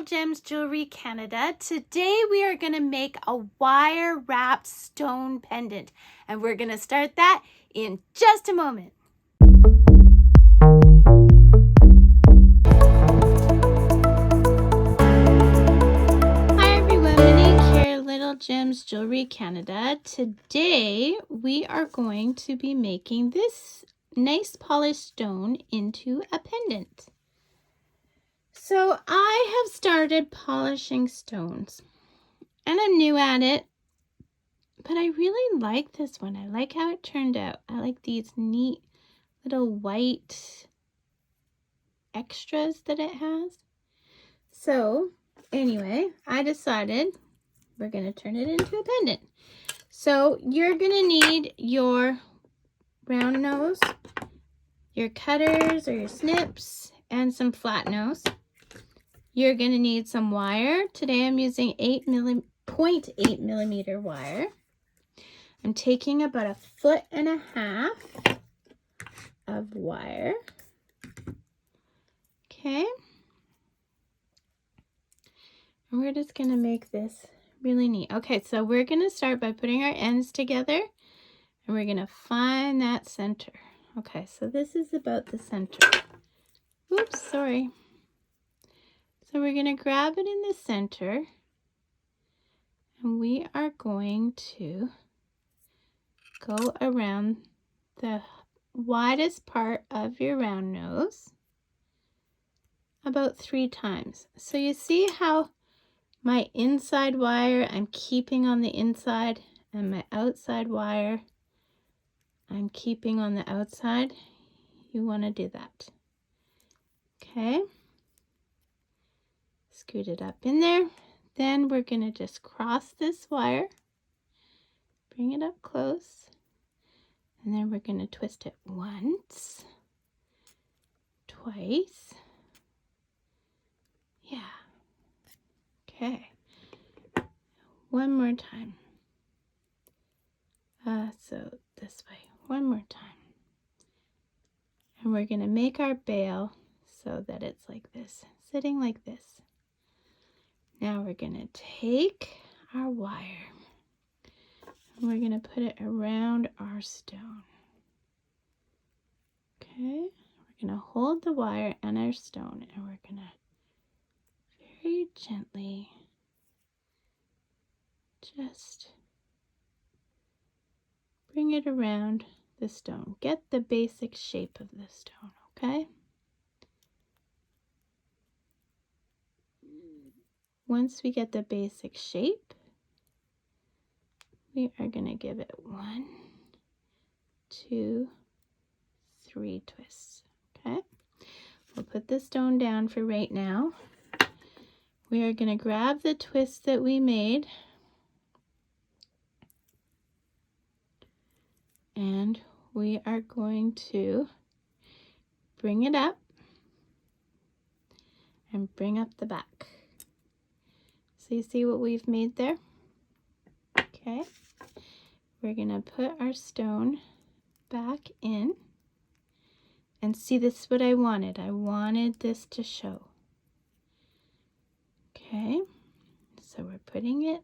Gems Jewelry Canada. Today we are going to make a wire wrapped stone pendant, and we're going to start that in just a moment. Hi everyone, Monique here, Little Gems Jewelry Canada. Today we are going to be making this nice polished stone into a pendant. So I have started polishing stones and I'm new at it, but I really like this one. I like how it turned out. I like these neat little white extras that it has. So anyway, I decided we're going to turn it into a pendant. So you're going to need your round nose, your cutters or your snips, and some flat nose. You're going to need some wire. Today I'm using 0.8 millimeter wire. I'm taking about 1.5 feet of wire. Okay. And we're just going to make this really neat. Okay, so we're going to start by putting our ends together and we're going to find that center. Okay, so this is about the center. Oops, sorry. So we're going to grab it in the center and we are going to go around the widest part of your round nose about 3 times. So you see how my inside wire I'm keeping on the inside and my outside wire I'm keeping on the outside? You want to do that. Okay. Scoot it up in there. Then we're going to just cross this wire, bring it up close, and then we're going to twist it once, twice. Yeah. Okay. One more time. So this way. One more time. And we're going to make our bail so that it's like this, sitting like this. Now we're going to take our wire and we're going to put it around our stone. Okay, we're going to hold the wire and our stone and we're going to very gently just bring it around the stone. Get the basic shape of the stone, okay? Once we get the basic shape, we are going to give it 1, 2, 3 twists. Okay, we'll put the stone down for right now. We are going to grab the twist that we made and we are going to bring it up and bring up the back. So you see what we've made there? Okay, we're going to put our stone back in. And see, this is what I wanted. I wanted this to show. Okay, so we're putting it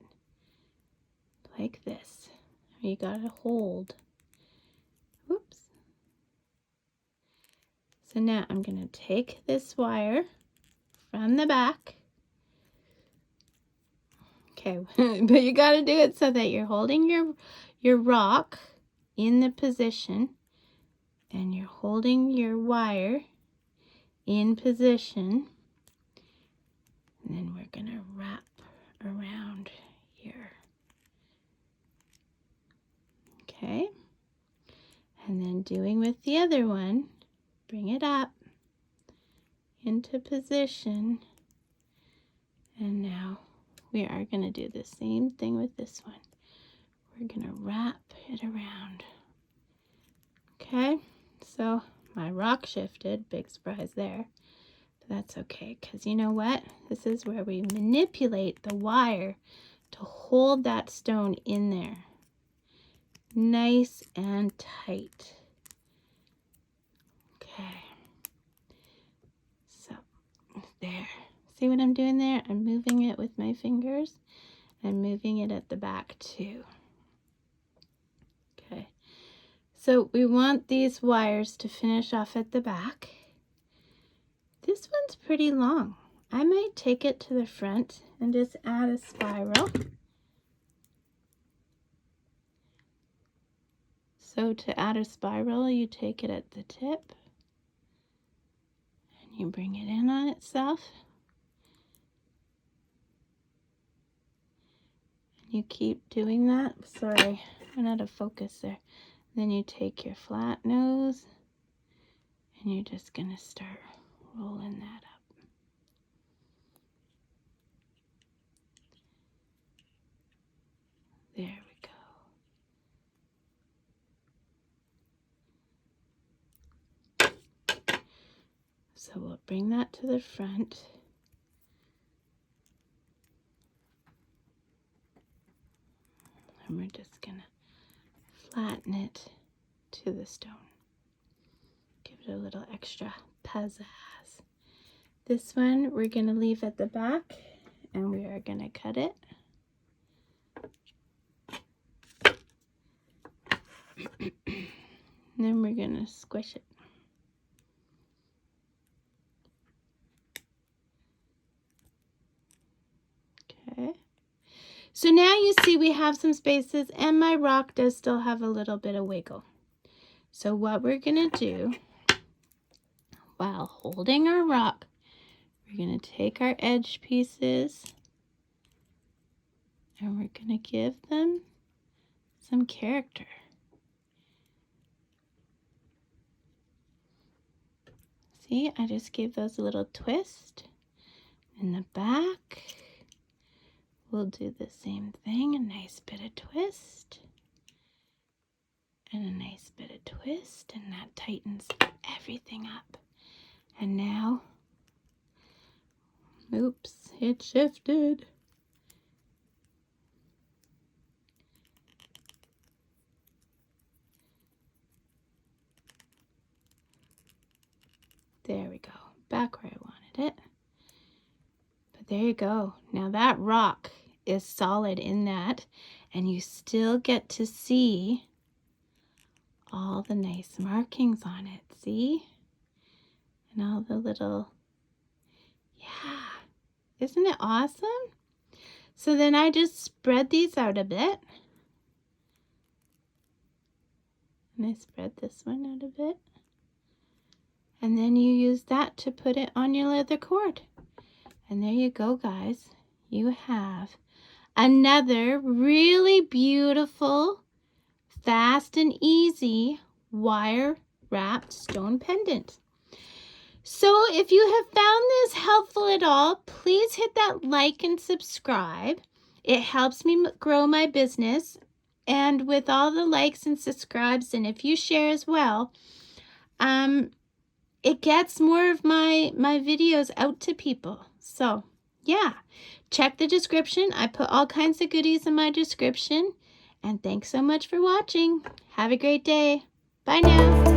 like this. You gotta hold. Whoops. So now I'm gonna take this wire from the back. Okay, but you gotta do it so that you're holding your rock in the position and you're holding your wire in position, and then we're gonna wrap around here. Okay, and then doing with the other one, bring it up into position, and now we are gonna do the same thing with this one. We're gonna wrap it around. Okay, so my rock shifted, big surprise there. But that's okay, because you know what? This is where we manipulate the wire to hold that stone in there. Nice and tight. Okay. So, there. See what I'm doing there? I'm moving it with my fingers and moving it at the back too. Okay, so we want these wires to finish off at the back. This one's pretty long. I might take it to the front and just add a spiral. So to add a spiral, you take it at the tip and you bring it in on itself. And you keep doing that. Sorry, I'm out of focus there. Then you take your flat nose and you're just going to start rolling that up. There we go. So we'll bring that to the front. And we're just going to flatten it to the stone. Give it a little extra pizzazz. This one we're going to leave at the back and we are going to cut it. And then we're going to squish it. Okay. So now you see we have some spaces and my rock does still have a little bit of wiggle. So what we're going to do while holding our rock, we're going to take our edge pieces and we're going to give them some character. See, I just gave those a little twist. In the back, we'll do the same thing, a nice bit of twist. And a nice bit of twist, and that tightens everything up. And now, oops, it shifted. There we go, back where I wanted it. But there you go. Now that rock is solid in that, and you still get to see all the nice markings on it, see? And all the little, yeah, isn't it awesome? So then I just spread these out a bit. And I spread this one out a bit. And then you use that to put it on your leather cord. And there you go, guys. You have another really beautiful, fast and easy wire wrapped stone pendant. So if you have found this helpful at all, please hit that like and subscribe. It helps me grow my business. And with all the likes and subscribes, and if you share as well, it gets more of my videos out to people. So yeah, check the description. I put all kinds of goodies in my description. And thanks so much for watching. Have a great day. Bye now.